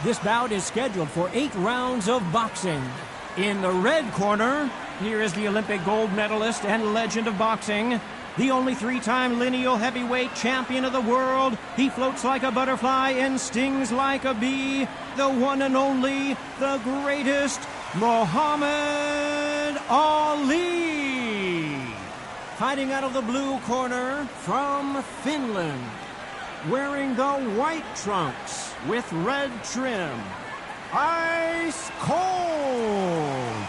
This bout is scheduled for 8 rounds of boxing. In the red corner, here is the Olympic gold medalist and legend of boxing, the only 3-time lineal heavyweight champion of the world. He floats like a butterfly and stings like a bee. The one and only, the greatest, Muhammad Ali. Fighting out of the blue corner from Finland, wearing the white trunks with red trim, Ice Cold.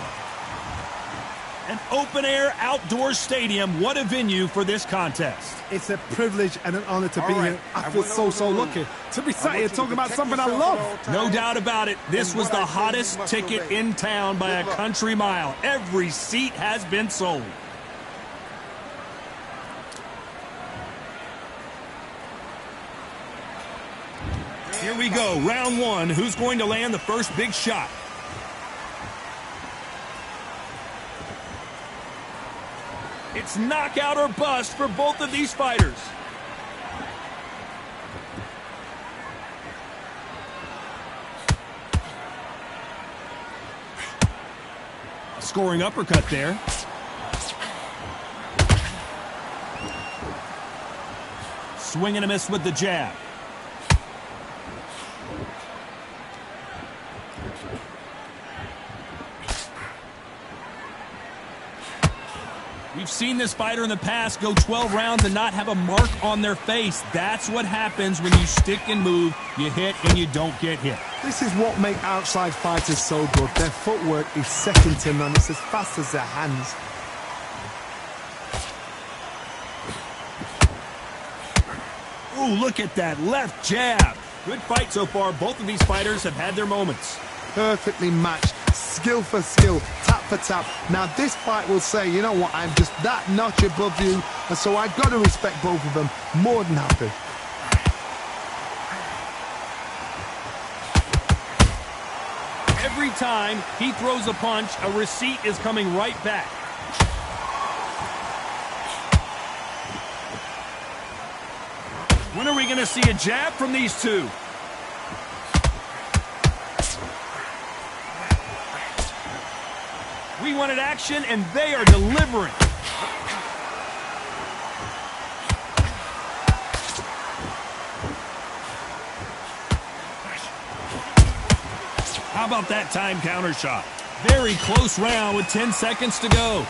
An open-air outdoor stadium. What a venue for this contest. It's a privilege and an honor to be here. I feel so lucky to be sat here talking about something I love. No doubt about it. This was the hottest ticket in town by a country mile. Every seat has been sold. Here we go, round 1. Who's going to land the first big shot? It's knockout or bust for both of these fighters. A scoring uppercut there. Swing and a miss with the jab. We've seen this fighter in the past go 12 rounds and not have a mark on their face. That's what happens when you stick and move, you hit and you don't get hit. This is what makes outside fighters so good. Their footwork is second to none. It's as fast as their hands. Ooh, look at that left jab. Good fight so far. Both of these fighters have had their moments. Perfectly matched, skill for skill, tap for tap. Now this fight will say, you know what, I'm just that notch above you, and so I've got to respect both of them. More than happy. Every time he throws a punch, a receipt is coming right back. When are we going to see a jab from these two? We wanted action, and they are delivering. How about that time counter shot? Very close round with 10 seconds to go.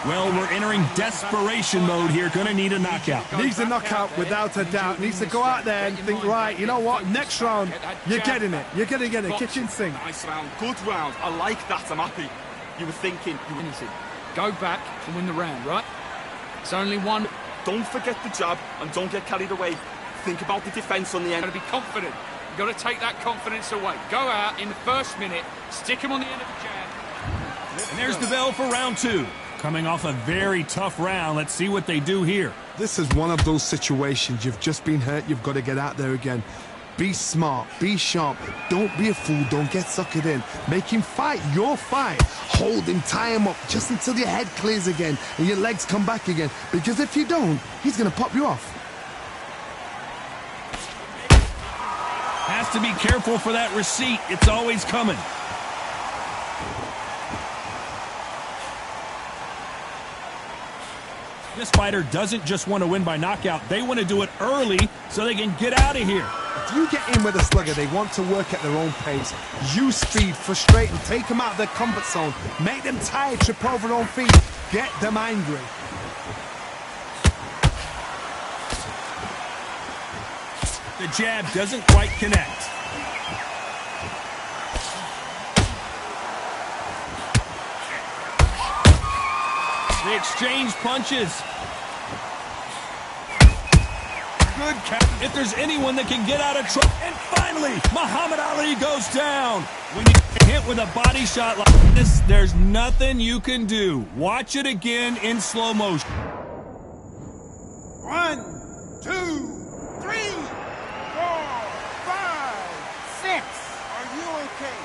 Well, we're entering desperation mode here. Gonna need a knockout. Needs a knockout without a doubt. Needs to go out there and think, right, you know what, next round, you're getting it. You're going to get it. Kitchen sink. Nice round. Good round. I like that. I'm happy. You were thinking. Anything. Go back and win the round, right? It's only one. Don't forget the jab and don't get carried away. Think about the defense on the end. You've got to be confident. You've got to take that confidence away. Go out in the first minute, stick him on the end of the jab. And there's the bell for round 2. Coming off a very tough round. Let's see what they do here. This is one of those situations. You've just been hurt. You've got to get out there again. Be smart. Be sharp. Don't be a fool. Don't get suckered in. Make him fight your fight. Hold him. Tie him up just until your head clears again and your legs come back again. Because if you don't, he's going to pop you off. Has to be careful for that receipt. It's always coming. This fighter doesn't just want to win by knockout. They want to do it early so they can get out of here. If you get in with a slugger, they want to work at their own pace. Use speed, frustrate them, take them out of their comfort zone. Make them tired, trip over their own feet. Get them angry. The jab doesn't quite connect. They exchange punches. Good count. If there's anyone that can get out of trouble. And finally, Muhammad Ali goes down. When you get hit with a body shot like this, there's nothing you can do. Watch it again in slow motion. 1, 2, 3, 4, 5, 6. Are you okay?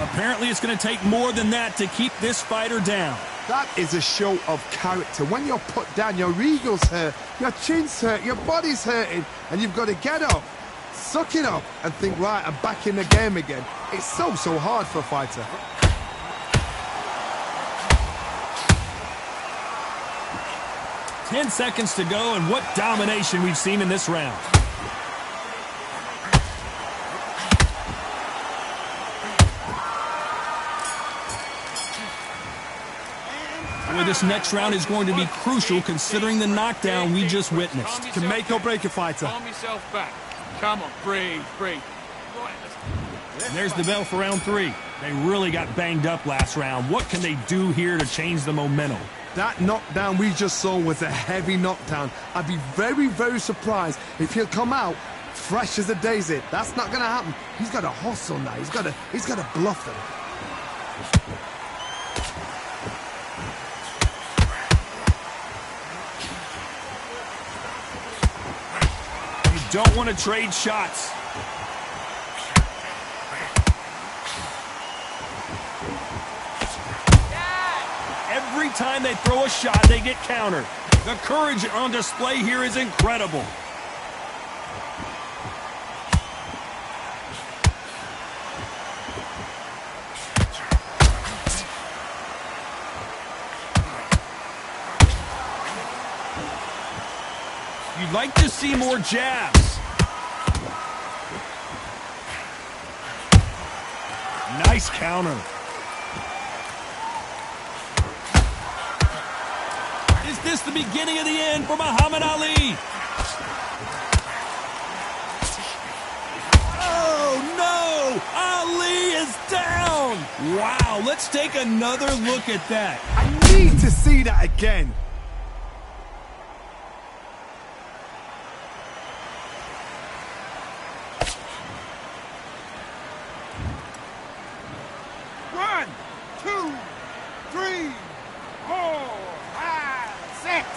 Apparently, it's going to take more than that to keep this fighter down. That is a show of character. When you're put down, your ego's hurt, your chin's hurt, your body's hurting, and you've got to get up, suck it up, and think, right, I'm back in the game again. It's so hard for a fighter. Ten seconds to go, and what domination we've seen in this round. Boy, this next round is going to be crucial considering the knockdown we just witnessed. Can make or break a fighter. Calm yourself back. Come on, breathe. Right, And there's the bell for round 3. They really got banged up last round. What can they do here to change the momentum? That knockdown we just saw was a heavy knockdown. I'd be very surprised if he'll come out fresh as a daisy. That's not going to happen. He's got to hustle now. He's got to bluff them. You don't want to trade shots. Every time they throw a shot, they get countered. The courage on display here is incredible. You'd like to see more jabs. Nice counter. Is this the beginning of the end for Muhammad Ali? Oh, no! Ali is down! Wow, let's take another look at that. I need to see that again. One, two, three, 4, 5, 6,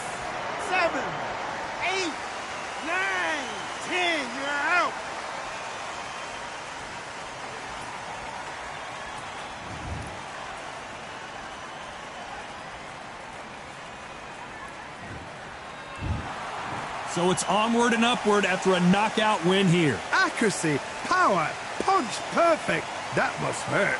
7, 8, 9, 10. You're out. So it's onward and upward after a knockout win here. Accuracy, power, punch, perfect. That must hurt.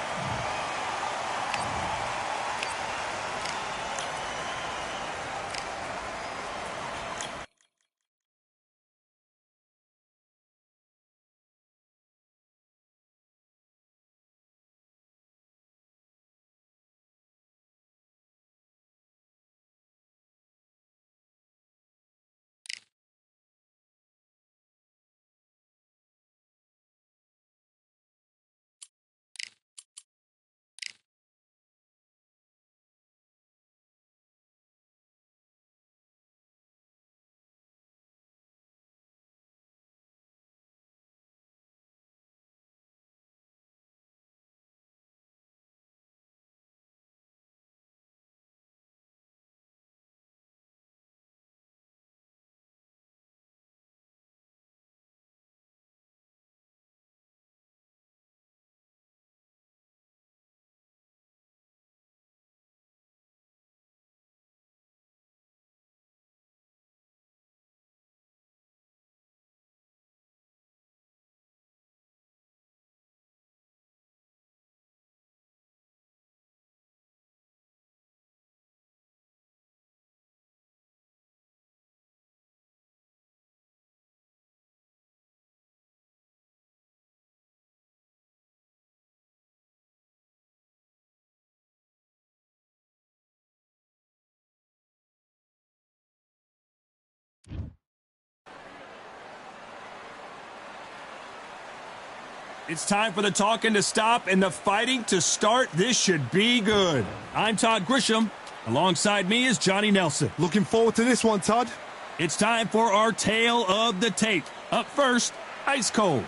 It's time for the talking to stop and the fighting to start. This should be good. I'm Todd Grisham. Alongside me is Johnny Nelson. Looking forward to this one, Todd. It's time for our tale of the tape. Up first, Ice Cold.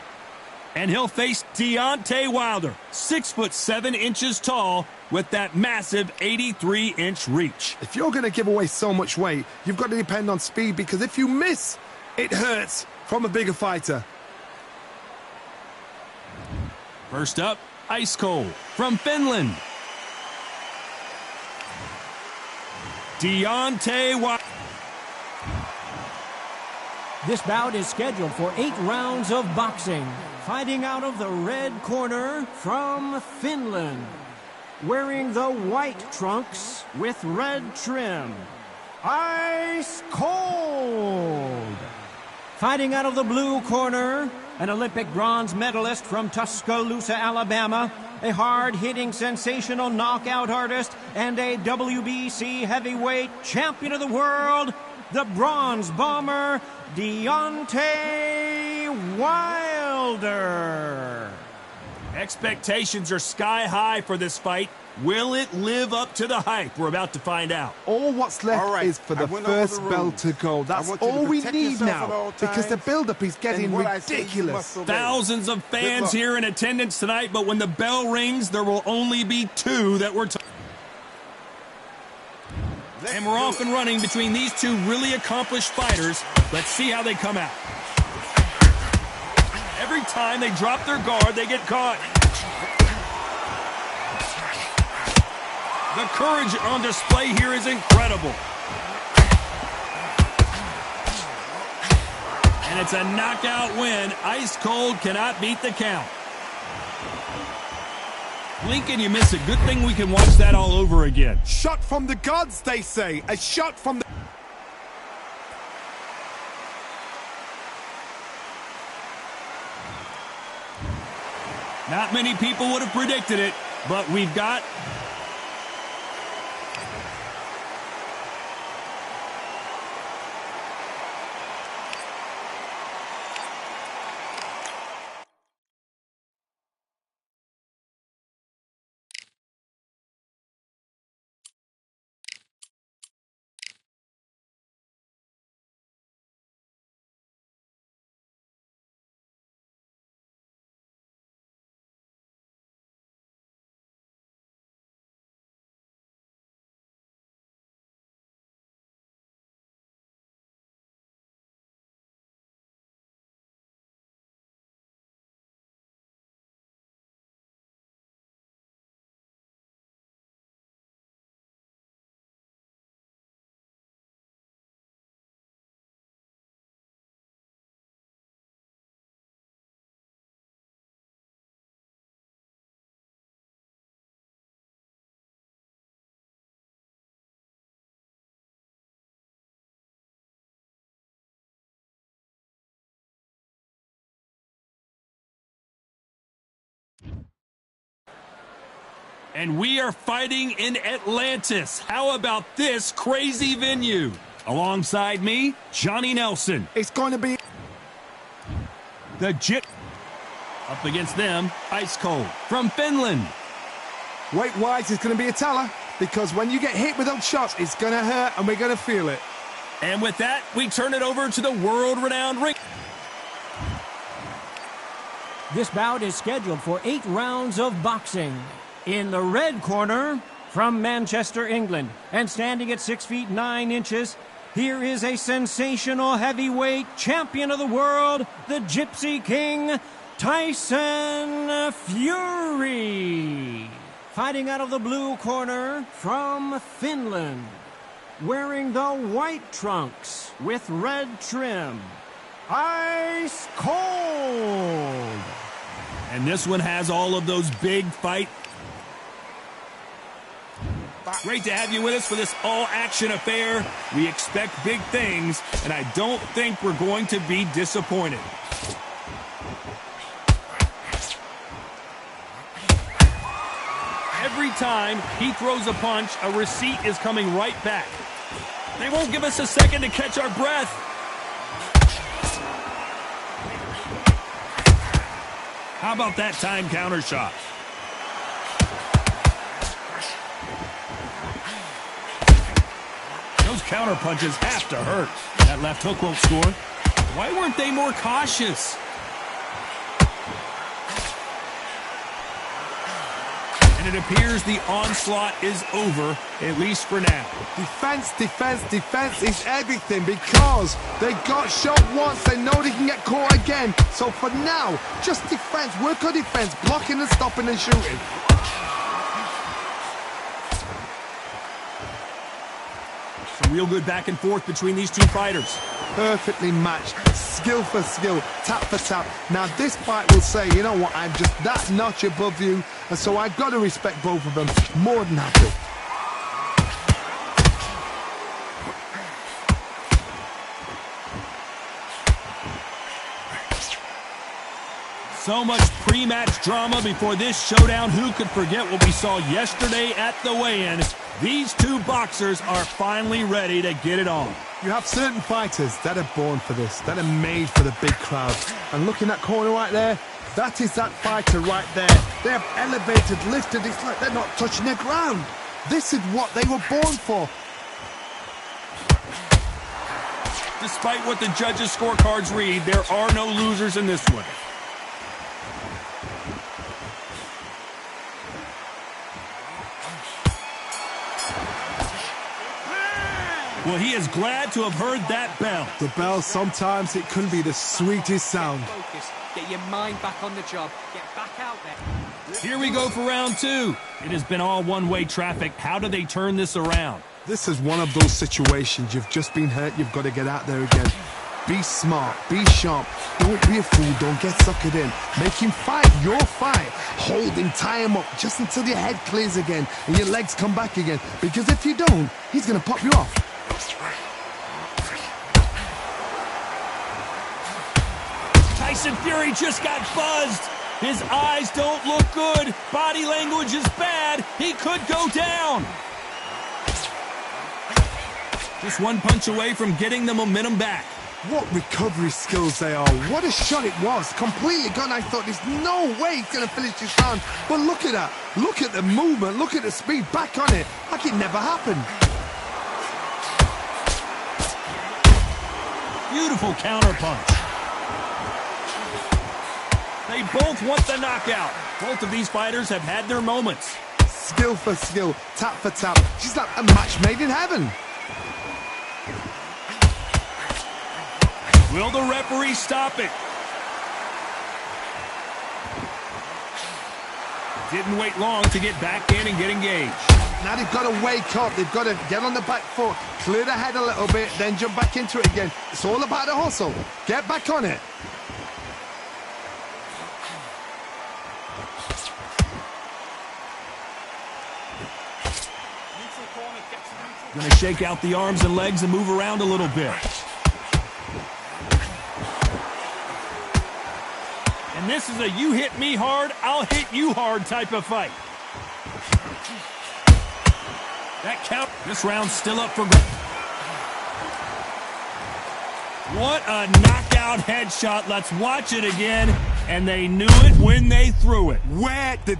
And he'll face Deontay Wilder, 6'7" tall, with that massive 83-inch reach. If you're going to give away so much weight, you've got to depend on speed, because if you miss, it hurts from a bigger fighter. First up, ice cold. From Finland, Deontay Wilder. This bout is scheduled for 8 rounds of boxing. Fighting out of the red corner from Finland, wearing the white trunks with red trim, Ice Cold. Fighting out of the blue corner, an Olympic bronze medalist from Tuscaloosa, Alabama, a hard-hitting, sensational knockout artist, and a WBC heavyweight champion of the world, the Bronze Bomber, Deontay Wilder. Expectations are sky high for this fight. Will it live up to the hype? We're about to find out. All what's left is for the first bell to go. That's all we need now, because the build-up is getting ridiculous. Thousands of fans here in attendance tonight, but when the bell rings, there will only be 2 that we're and we're off and running between these 2 really accomplished fighters. Let's see how they come out. Every time they drop their guard, they get caught. The courage on display here is incredible. And it's a knockout win. Ice Cold cannot beat the count. Blink and you miss it. Good thing we can watch that all over again. Shot from the gods, they say. A shot from the... Not many people would have predicted it, but we've got... And we are fighting in Atlantis. How about this crazy venue? Alongside me, Johnny Nelson. It's going to be... The Jit. Up against them, Ice Cold. From Finland. Weight-wise, it's going to be a teller, because when you get hit with those shots, it's going to hurt, and we're going to feel it. And with that, we turn it over to the world-renowned ring. This bout is scheduled for 8 rounds of boxing. In the red corner, from Manchester, England, and standing at 6 feet 9 inches, here is a sensational heavyweight champion of the world, the Gypsy King, Tyson Fury. Fighting out of the blue corner, from Finland, wearing the white trunks with red trim, Ice Cold. And this one has all of those big fight. Great to have you with us for this all-action affair. We expect big things, and I don't think we're going to be disappointed. Every time he throws a punch, a receipt is coming right back. They won't give us a second to catch our breath. How about that time counter shot? Those counter punches have to hurt. That left hook won't score. Why weren't they more cautious? And it appears the onslaught is over, at least for now. Defense, defense, defense is everything because they got shot once. They know they can get caught again. So for now, just defense. Work on defense, blocking and stopping and shooting. Some real good back and forth between these two fighters. Perfectly matched, skill for skill, tap for tap. Now this fight will say, you know what, I'm just that notch above you, and so I've got to respect both of them. More than happy. So much pre-match drama before this showdown. Who could forget what we saw yesterday at the weigh-in? These two boxers are finally ready to get it on. You have certain fighters that are born for this, that are made for the big crowd. And look in that corner right there, that is that fighter right there. They have elevated, lifted, it's like they're not touching the ground. This is what they were born for. Despite what the judges' scorecards read, there are no losers in this one. Well, he is glad to have heard that bell. The bell, sometimes it can be the sweetest sound. Focus. Get your mind back on the job. Get back out there. Here we go for round two. It has been all one-way traffic. How do they turn this around? This is one of those situations. You've just been hurt. You've got to get out there again. Be smart. Be sharp. Don't be a fool. Don't get suckered in. Make him fight your fight. Hold him, tie him up just until your head clears again and your legs come back again. Because if you don't, he's going to pop you off. Tyson Fury just got buzzed. His eyes don't look good. Body language is bad. He could go down. Just one punch away from getting the momentum back. What recovery skills they are. What a shot it was. Completely gone. I thought there's no way he's going to finish this round. But look at that. Look at the movement. Look at the speed. Back on it. Like it never happened. Beautiful counter punch. They both want the knockout. Both of these fighters have had their moments. Skill for skill, tap for tap. She's like a match made in heaven. Will the referee stop it? Didn't wait long to get back in and get engaged. Now they've got to wake up. They've got to get on the back foot, clear the head a little bit, then jump back into it again. It's all about the hustle. Get back on it. Going to shake out the arms and legs and move around a little bit. And this is a you hit me hard, I'll hit you hard type of fight. That count. This round's still up for grabs. What a knockout headshot. Let's watch it again. And they knew it when they threw it. Where did... 1,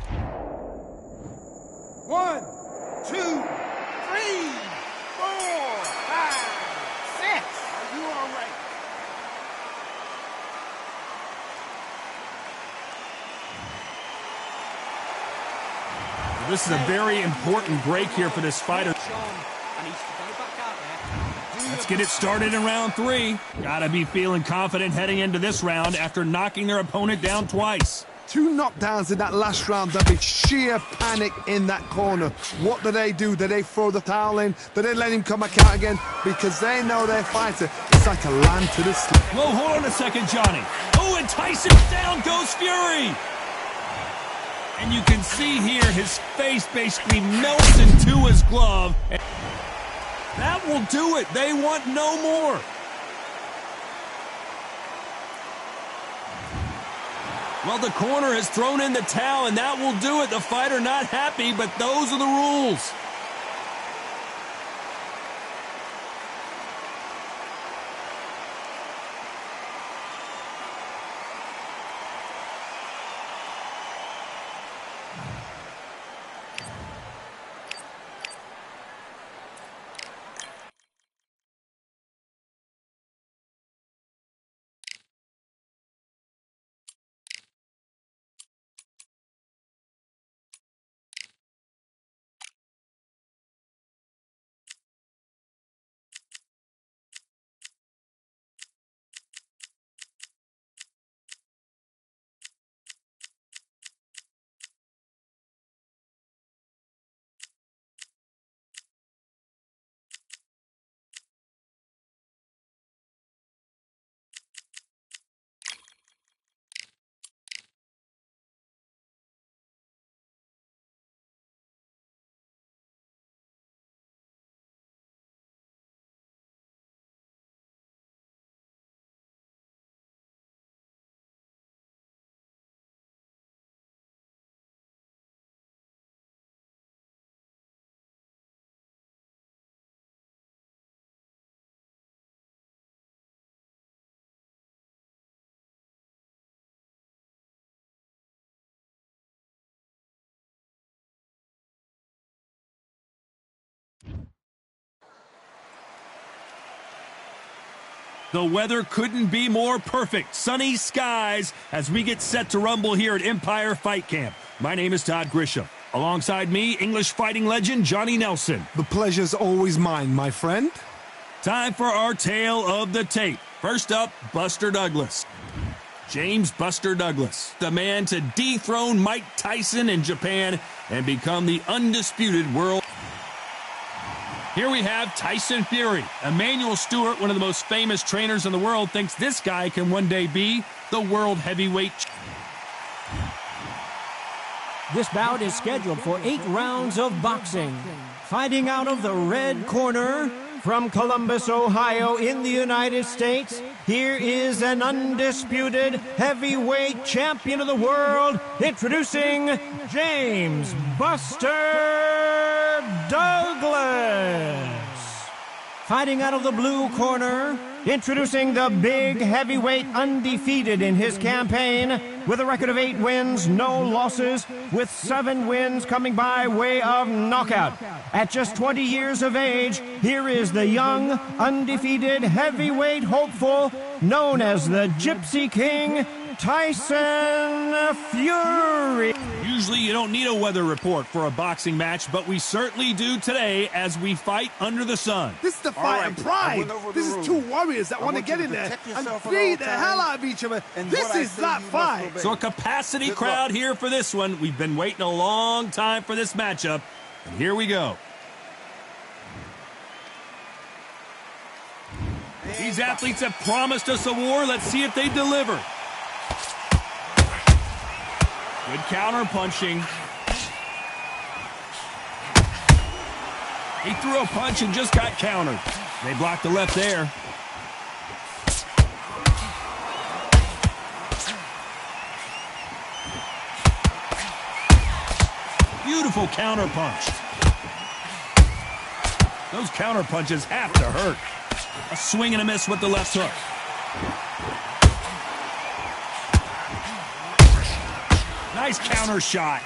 2, 3, 4, 5, 6. Are you all right? This is a very important break here for this fighter. Let's get it started in round three. Gotta be feeling confident heading into this round after knocking their opponent down twice. 2 knockdowns in that last round. There'll be sheer panic in that corner. What do? Do they throw the towel in? Do they let him come back out again? Because they know their fighter. It's like a lamb to the slaughter. Whoa, hold on a second, Johnny. Oh, and Tyson down goes Fury. And you can see here his face basically melts into his glove. That will do it. They want no more. Well, the corner has thrown in the towel, and that will do it. The fighter not happy, but those are the rules. The weather couldn't be more perfect. Sunny skies as we get set to rumble here at Empire Fight Camp. My name is Todd Grisham. Alongside me, English fighting legend Johnny Nelson. The pleasure's always mine, my friend. Time for our tale of the tape. First up, Buster Douglas. James Buster Douglas, the man to dethrone Mike Tyson in Japan and become the undisputed world. Here we have Tyson Fury. Emanuel Stewart, one of the most famous trainers in the world, thinks this guy can one day be the world heavyweight. This bout is scheduled for 8 rounds of boxing. Fighting out of the red corner, from Columbus, Ohio, in the United States, here is an undisputed heavyweight champion of the world, introducing James Buster Douglas. Fighting out of the blue corner, introducing the big heavyweight undefeated in his campaign, with a record of 8 wins, no losses, with 7 wins coming by way of knockout. At just 20 years of age, here is the young, undefeated heavyweight hopeful, known as the Gypsy King, Tyson Fury. Usually you don't need a weather report for a boxing match, but we certainly do today as we fight under the sun. This is the fight of pride. This is two warriors that want to get in there and beat the hell out of each other. This is that fight. So a capacity crowd here for this one. We've been waiting a long time for this matchup, and here we go. These athletes have promised us a war. Let's see if they deliver. Good counter punching. He threw a punch and just got countered. They blocked the left there. Beautiful counter punch. Those counter punches have to hurt. A swing and a miss with the left hook. Nice counter shot.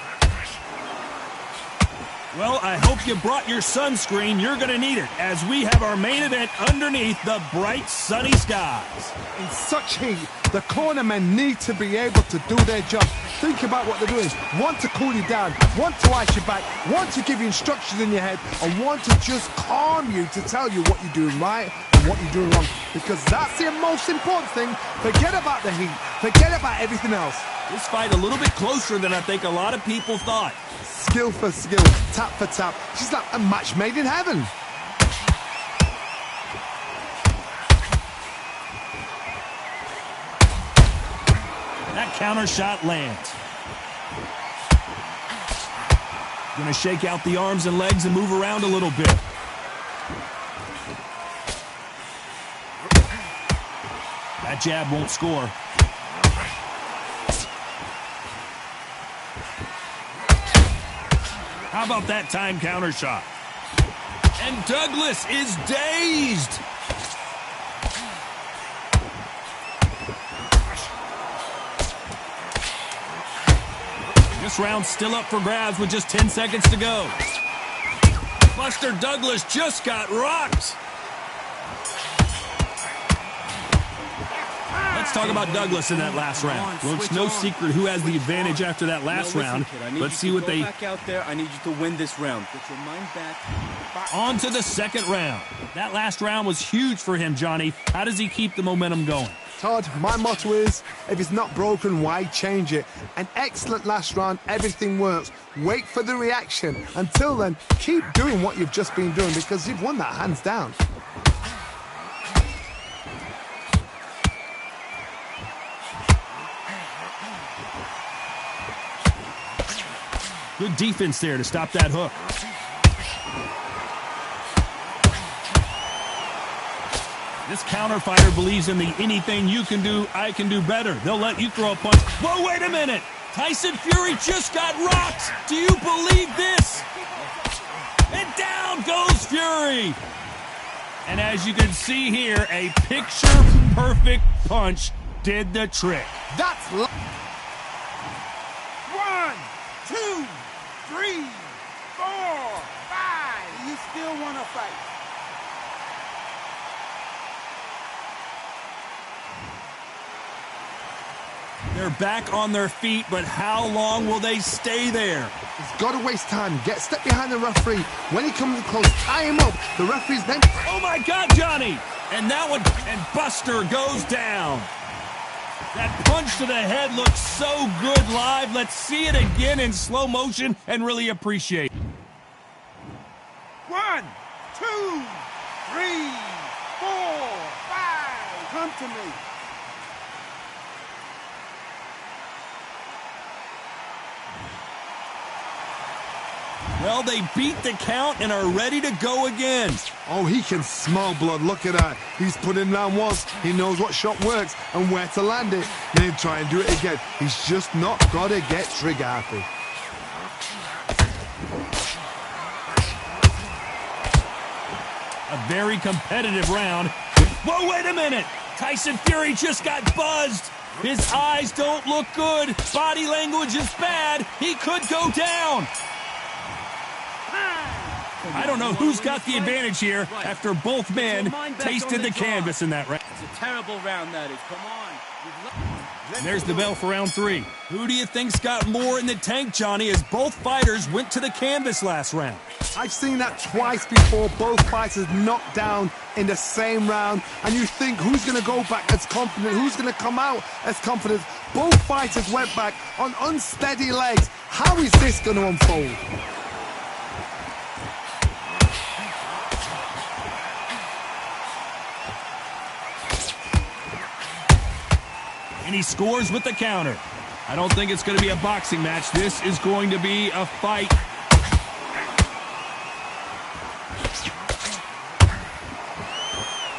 Well, I hope you brought your sunscreen. You're going to need it as we have our main event underneath the bright sunny skies. In such heat, the cornermen need to be able to do their job. Think about what they're doing. One to cool you down, one to ice you back, one to give you instructions in your head, and one to just calm you to tell you what you're doing right and what you're doing wrong. Because that's the most important thing. Forget about the heat. Forget about everything else. This fight a little bit closer than I think a lot of people thought. Skill for skill, tap for tap. She's like a match made in heaven. That counter shot lands. Gonna shake out the arms and legs and move around a little bit. That jab won't score. How about that time counter shot? And Douglas is dazed. This round's still up for grabs with just 10 seconds to go. Buster Douglas just got rocked. Let's talk about Douglas in that last round. Well, it's no secret who has the advantage after that last round. Let's see what they... Back out there. I need you to win this round. Get your mind back. On to the second round. That last round was huge for him, Johnny. How does he keep the momentum going? Todd, my motto is, if it's not broken, why change it? An excellent last round, everything works. Wait for the reaction. Until then, keep doing what you've just been doing because you've won that hands down. Good defense there to stop that hook. This counter fighter believes in the anything you can do, I can do better. They'll let you throw a punch. Whoa, wait a minute. Tyson Fury just got rocked. Do you believe this? And down goes Fury. And as you can see here, a picture-perfect punch did the trick. That's... 1, 2, 3, 4, 5. You still want to fight? They're back on their feet, but how long will they stay there? He's got to waste time. Step behind the referee. When he comes close, tie him up. The referee's then... Oh, my God, Johnny! And that one, and Buster goes down. That punch to the head looks so good live. Let's see it again in slow motion and really appreciate it. 1, 2, 3, 4, 5. Come to me. Well, they beat the count and are ready to go again. Oh, he can smell blood. Look at that. He's put in round once. He knows what shot works and where to land it. Then try and do it again. He's just not got to get trigger happy. A very competitive round. Whoa, wait a minute. Tyson Fury just got buzzed. His eyes don't look good. Body language is bad. He could go down. I don't know who's got the advantage here after both men tasted the canvas in that round. It's a terrible round, that is. Come on. And there's the bell for round 3. Who do you think's got more in the tank, Johnny, as both fighters went to the canvas last round? I've seen that twice before. Both fighters knocked down in the same round. And you think, who's going to go back as confident? Who's going to come out as confident? Both fighters went back on unsteady legs. How is this going to unfold? And he scores with the counter. I don't think it's going to be a boxing match. This is going to be a fight.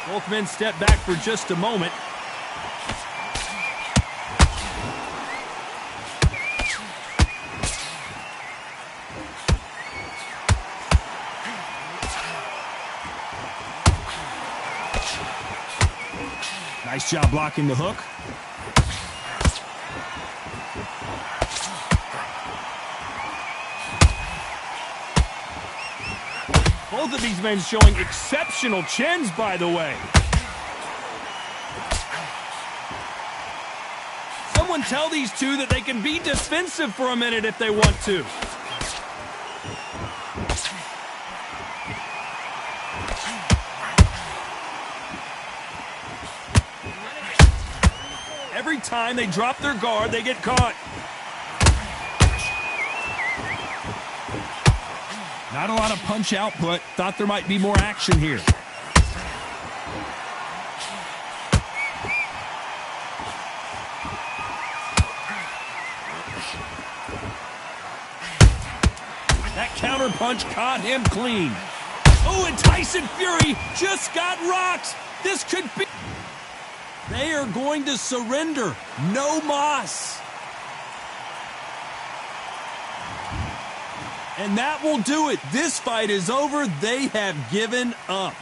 Both men step back for just a moment. Nice job blocking the hook. Both of these men showing exceptional chins, by the way. Someone tell these two that they can be defensive for a minute if they want to. Every time they drop their guard, they get caught. Not a lot of punch output. Thought there might be more action here. That counter punch caught him clean. Oh, and Tyson Fury just got rocked. This could be... They are going to surrender. No mas. And that will do it. This fight is over. They have given up.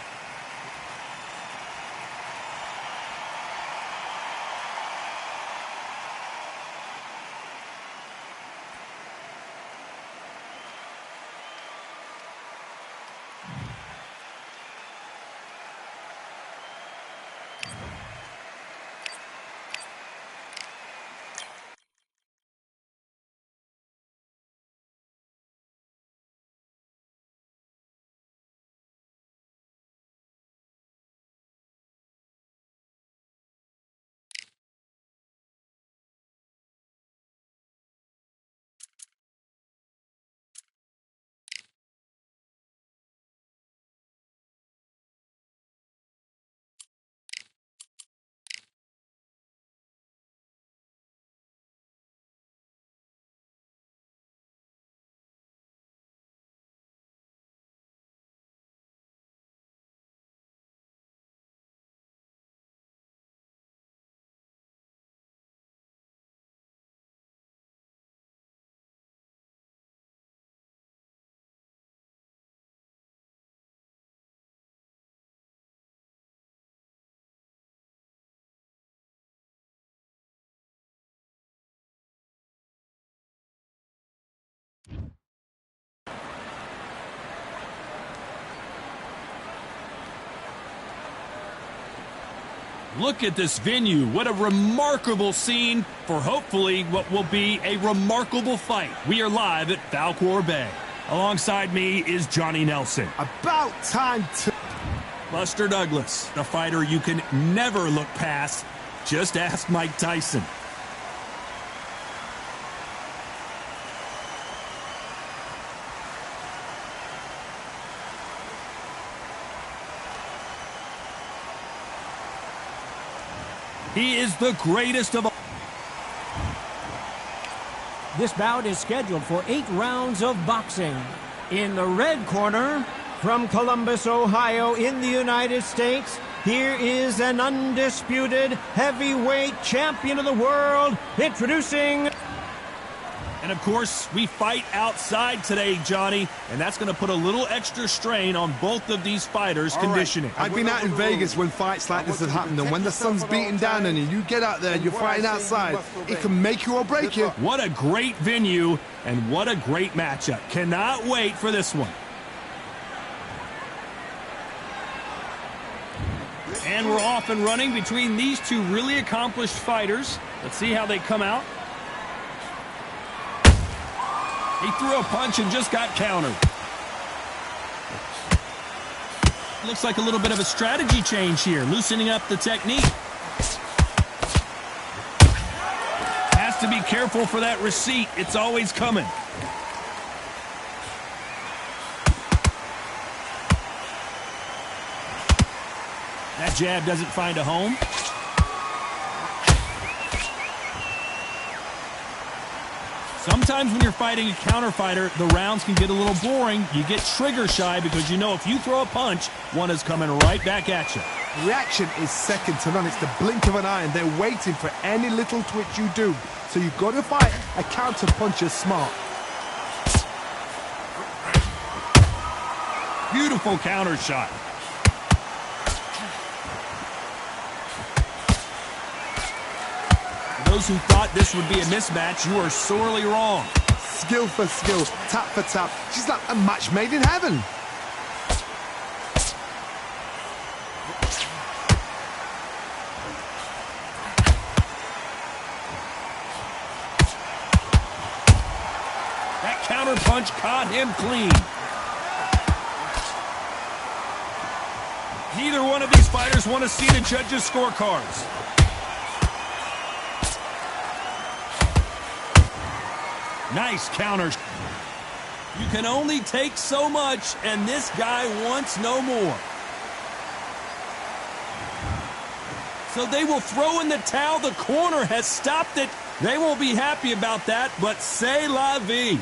Look at this venue. What a remarkable scene for hopefully what will be a remarkable fight. We are live at Falcor Bay. Alongside me is Johnny Nelson. About time to... Buster Douglas, the fighter you can never look past. Just ask Mike Tyson. He is the greatest of all. This bout is scheduled for 8 rounds of boxing. In the red corner, from Columbus, Ohio, in the United States, here is an undisputed heavyweight champion of the world, introducing... And of course, we fight outside today, Johnny, and that's going to put a little extra strain on both of these fighters' conditioning. I've been out in Vegas when fights like this have happened, and when the sun's beating down on you, you get out there, you're fighting outside, it can make you or break you. What a great venue, and what a great matchup. Cannot wait for this one. And we're off and running between these two really accomplished fighters. Let's see how they come out. He threw a punch and just got countered. Looks like a little bit of a strategy change here, loosening up the technique. Has to be careful for that receipt. It's always coming. That jab doesn't find a home. Sometimes when you're fighting a counter fighter, the rounds can get a little boring. You get trigger shy because you know if you throw a punch, one is coming right back at you. Reaction is second to none. It's the blink of an eye, and they're waiting for any little twitch you do. So you've got to fight a counter puncher smart. Beautiful counter shot. Those who thought this would be a mismatch, you are sorely wrong. Skill for skill, tap for tap. She's like a match made in heaven. That counter punch caught him clean. Neither one of these fighters want to see the judges' scorecards. Nice counters. You can only take so much, and this guy wants no more. So they will throw in the towel. The corner has stopped it. They won't be happy about that, but c'est la vie.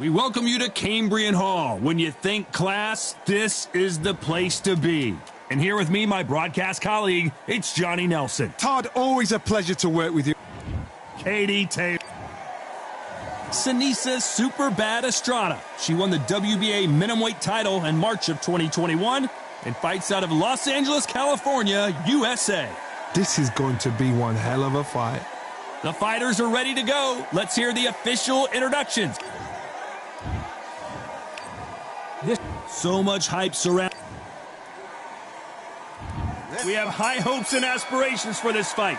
We welcome you to Cambrian Hall. When you think class, this is the place to be. And here with me, my broadcast colleague, it's Johnny Nelson. Todd, always a pleasure to work with you. Katie Taylor. Sinisa Super Bad Estrada. She won the WBA minimumweight title in March of 2021 and fights out of Los Angeles, California, USA. This is going to be one hell of a fight. The fighters are ready to go. Let's hear the official introductions. So much hype surround. We have high hopes and aspirations for this fight.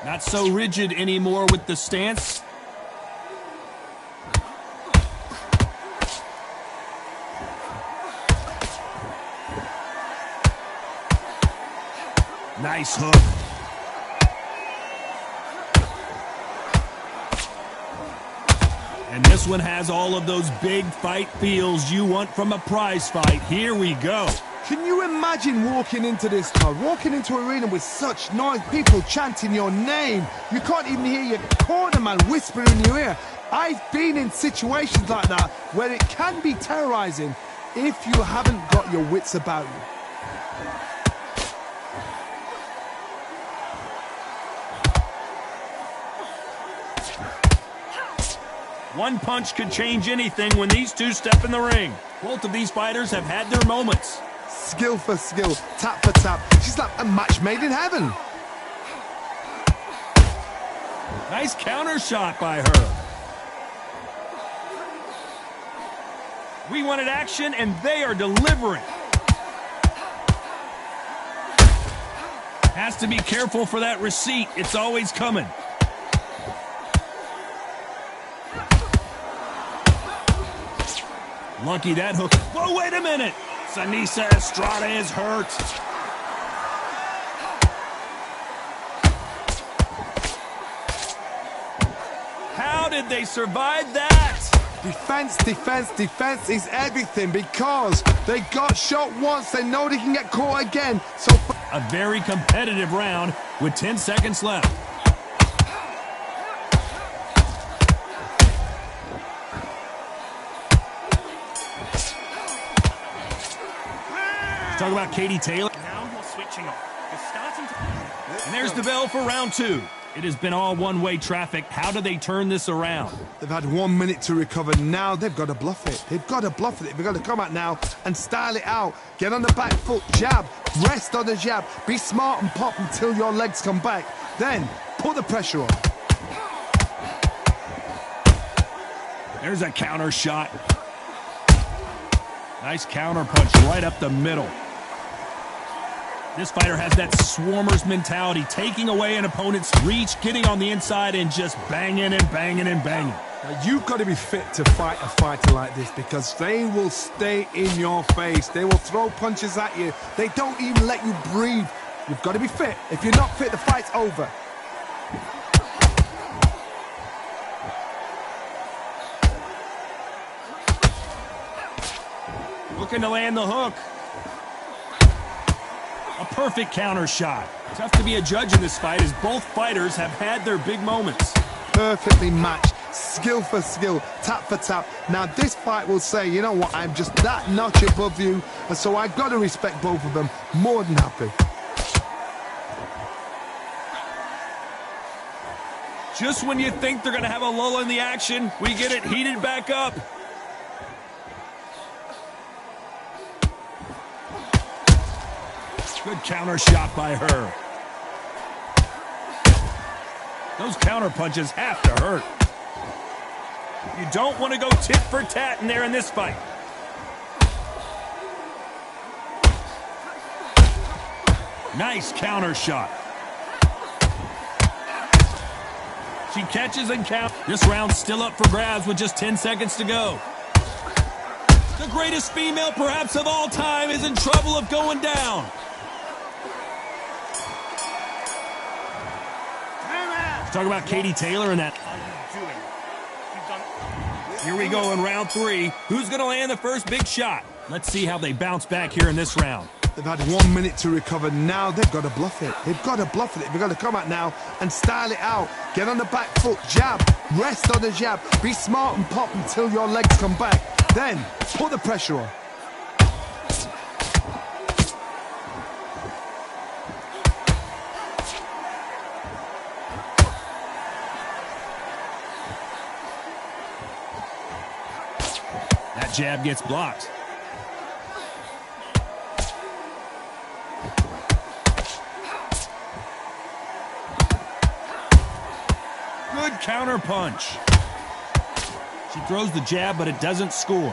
Not so rigid anymore with the stance. Nice hook. And this one has all of those big fight feels you want from a prize fight. Here we go. Can you imagine walking into this, Todd? Walking into an arena with such noise, people chanting your name. You can't even hear your cornerman whispering in your ear. I've been in situations like that where it can be terrorizing if you haven't got your wits about you. One punch could change anything when these two step in the ring. Both of these fighters have had their moments. Skill for skill, tap for tap. She's like a match made in heaven. Nice counter shot by her. We wanted action, and they are delivering. Has to be careful for that receipt. It's always coming. Lucky that hook. Whoa, wait a minute. Sinisa Estrada is hurt. How did they survive that? Defense, defense, defense is everything because they got shot once. They know they can get caught again. So a very competitive round with 10 seconds left. Talk about Katie Taylor. Now you're switching off. You're starting to... And there's the bell for round two. It has been all one-way traffic. How do they turn this around? They've had 1 minute to recover. Now they've got to bluff it. They've got to bluff it. They've got to come out now and style it out. Get on the back foot, jab, rest on the jab. Be smart and pop until your legs come back. Then put the pressure on. There's a counter shot. Nice counter punch right up the middle. This fighter has that swarmer's mentality, taking away an opponent's reach, getting on the inside, and just banging and banging and banging. Now, you've got to be fit to fight a fighter like this because they will stay in your face. They will throw punches at you. They don't even let you breathe. You've got to be fit. If you're not fit, the fight's over. Looking to land the hook. A perfect counter shot. Tough to be a judge in this fight as both fighters have had their big moments. Perfectly matched. Skill for skill. Tap for tap. Now this fight will say, you know what, I'm just that notch above you. And so I've got to respect both of them. More than happy. Just when you think they're going to have a lull in the action, we get it heated back up. Good counter shot by her. Those counter punches have to hurt. You don't want to go tit for tat in there in this fight. Nice counter shot. She catches and counts. This round's still up for grabs with just 10 seconds to go. The greatest female perhaps of all time is in trouble of going down. Talk about Katie Taylor and that. Here we go in round three. Who's going to land the first big shot? Let's see how they bounce back here in this round. They've had 1 minute to recover. Now they've got to bluff it. They've got to bluff it. They've got to come out now and style it out. Get on the back foot, jab, rest on the jab. Be smart and pop until your legs come back. Then put the pressure on. That jab gets blocked. Good counter punch. She throws the jab, but it doesn't score.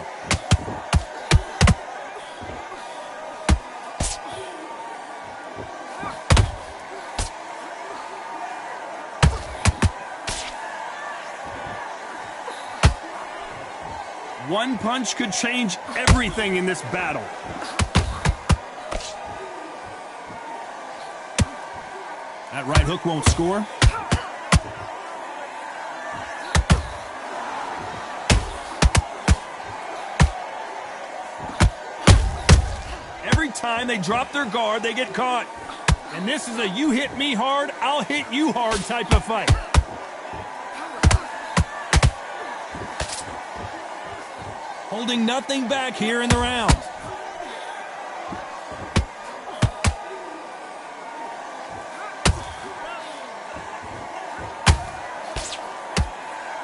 One punch could change everything in this battle. That right hook won't score. Every time they drop their guard, they get caught. And this is a you hit me hard, I'll hit you hard type of fight. Holding nothing back here in the round.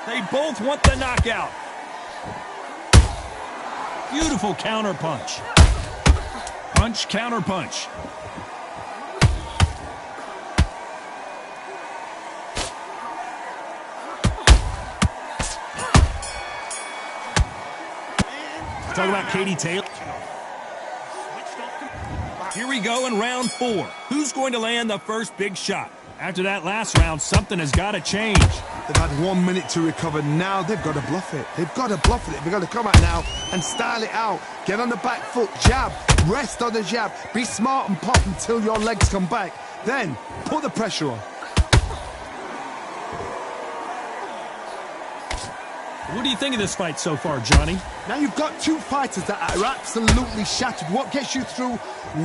They both want the knockout. Beautiful counter punch. Punch, counter punch. Talk about Katie Taylor. Here we go in round 4. Who's going to land the first big shot? After that last round, something has got to change. They've had 1 minute to recover. Now they've got to bluff it. They've got to bluff it. They've got to come out now and style it out. Get on the back foot, jab, rest on the jab. Be smart and pop until your legs come back. Then put the pressure on. What do you think of this fight so far, Johnny? Now you've got two fighters that are absolutely shattered. What gets you through?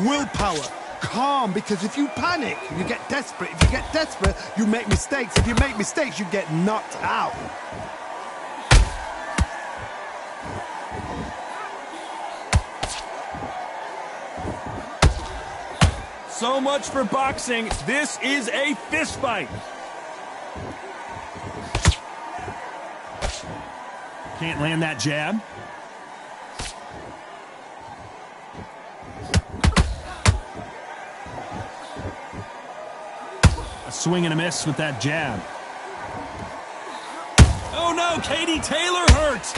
Willpower. Calm, because if you panic, you get desperate. If you get desperate, you make mistakes. If you make mistakes, you get knocked out. So much for boxing. This is a fist fight. Can't land that jab. A swing and a miss with that jab. Oh no, Katie Taylor hurts.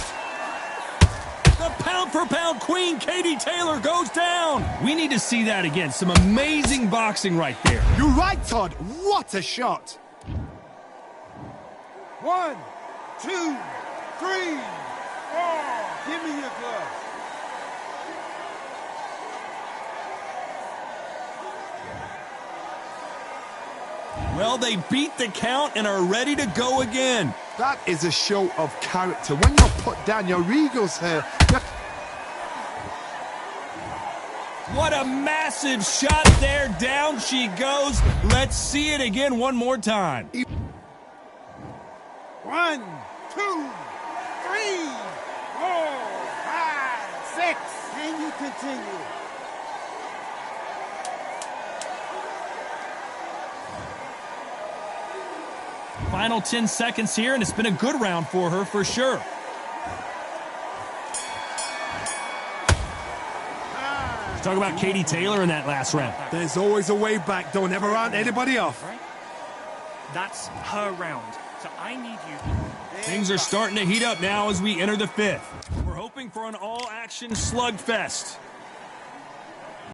The pound-for-pound queen, Katie Taylor, goes down. We need to see that again. Some amazing boxing right there. You're right, Todd. What a shot. 1, 2, 3, 4. Give me your glove. Well, they beat the count and are ready to go again. That is a show of character. When you're put down, your ego's here. What a massive shot there. Down she goes. Let's see it again one more time. 1, 2, 3, 4, 5, 6. Can you continue? Final 10 seconds here, and it's been a good round for her for sure. Talk about Katie Taylor in that last round. There's always a way back. Don't ever round anybody off. That's her round. So I need you. Things are starting to heat up now as we enter the 5th. We're hoping for an all-action slugfest.